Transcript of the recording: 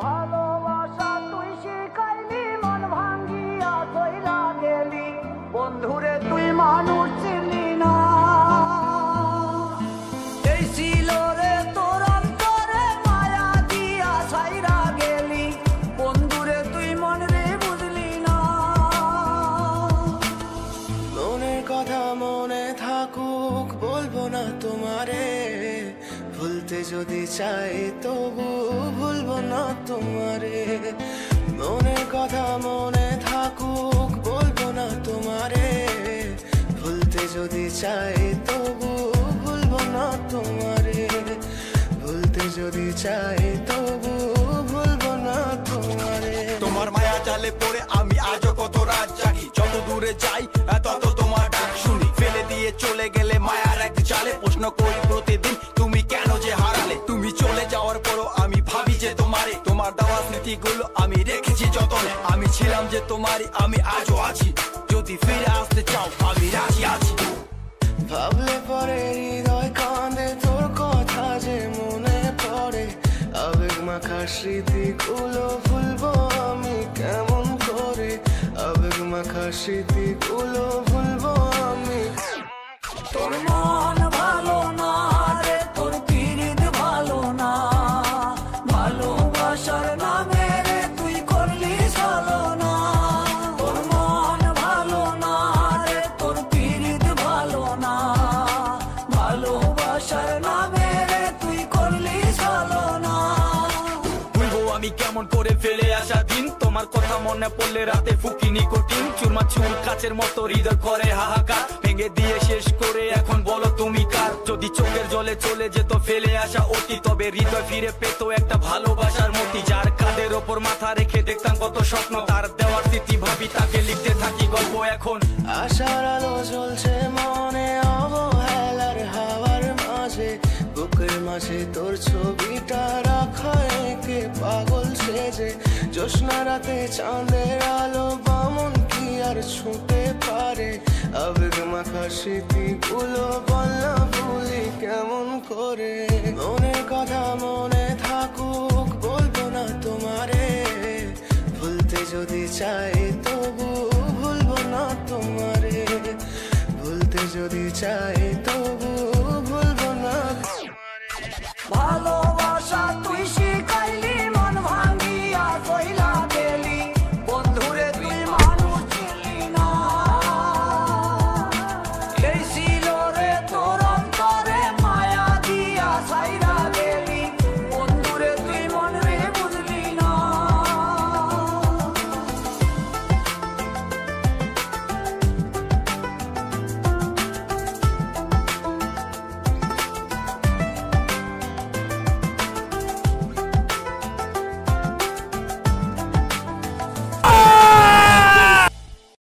ভালোবাসা তুই শিখাইলি, মন ভাঙ্গিয়া চইলা গেলি, বন্ধুরে তুই মানুষ চিনলি না। এই ছিল রে তোর অন্তরে মায়া দিয়া ছাইরা গেলি, বন্ধুরে তুই মন রে বুঝলি না। মনের কথা মনে থাকুক বলবো না তোমারে, ভুলতে যদি চাই তবু ভুলবো না তোমারে। মনের কথা মনে থাকুক বলবো না তোমারে, ভুলতে যদি চাই তবু ভুলবো না তোমারে। ভুলতে যদি চাই তবু ভুলবো না তোমারে। তোমার মায়া জালে পড়ে আমি আজও কত রাত জাগি, যত দূরে যাই তত তোমার ডাক শুনি। ফেলে দিয়ে চলে গেলে মায়ার এক জালে, প্রশ্ন করি প্রতিদিন তুমি কেন যে হারালে। তুমি চলে যাওয়ার পরও আমি ভাবি যে তোমারে, তোমার দেওয়া স্মৃতিগুলো আমি রেখেছি যতনে। আমি ছিলাম যে তোমারই, আমি আজও আছি, যদি ফিরে আসতে চাও আমি রাজি আছি। ভাবলে পরে হৃদয় কাঁদে, তোর কথা যে মনে পড়ে। আবেগ মাখা স্মৃতিগুলো ভুলবো আমি কেমন করে। আবেগ মাখা স্মৃতিগুলো ভুলবো আমি। তোর মন ভালো না রে, তোর পিরিত ভালো না, ভালোবাসার নামে রে তুই করলি ছলনা। তোর মন ভালো না রে, তোর পিরিত ভালো না, ভালোবাসার নামে রে তুই করলি ছলনা। ভুলবো আমি কেমন করে ফেলে আসা দিন, তোমার কথা মনে পড়লে রাতে ফুকি নিকোটিন। চুরমা চুর কাচের মতো হৃদয় করে হাহাকার, ভেঙে দিয়ে শেষ করে এখন বলো তুমি কার। যদি চোখের জলে চলে যেত ফেলে আসা অতি, তবে হৃদয় ফিরে পেত একটা ভালোবাসার মতি। যার কাঁধের ওপর মাথা রেখে দেখতাম কত স্বপ্ন, তার দেওয়ার স্মৃতি ভাবি তাকে লিখতে থাকি গল্প এখন। আশার আলো জ্বলছে মনে অবহেলার হাওয়ার মাঝে, বুকের মাঝে তোর ছবিটা রাখা একে পাগল সেজে। জ্যোৎস্না রাতে চাঁদের আলো বামন কি আর ছুঁতে পারে। আবেগ মাখা স্মৃতিগুলো বলনা ভুলি কেমন করে। মনের কথা মনে থাকুক বলবো না তোমারে, ভুলতে যদি চাই তবু ভুলবো না তোমারে। ভুলতে যদি চাই তো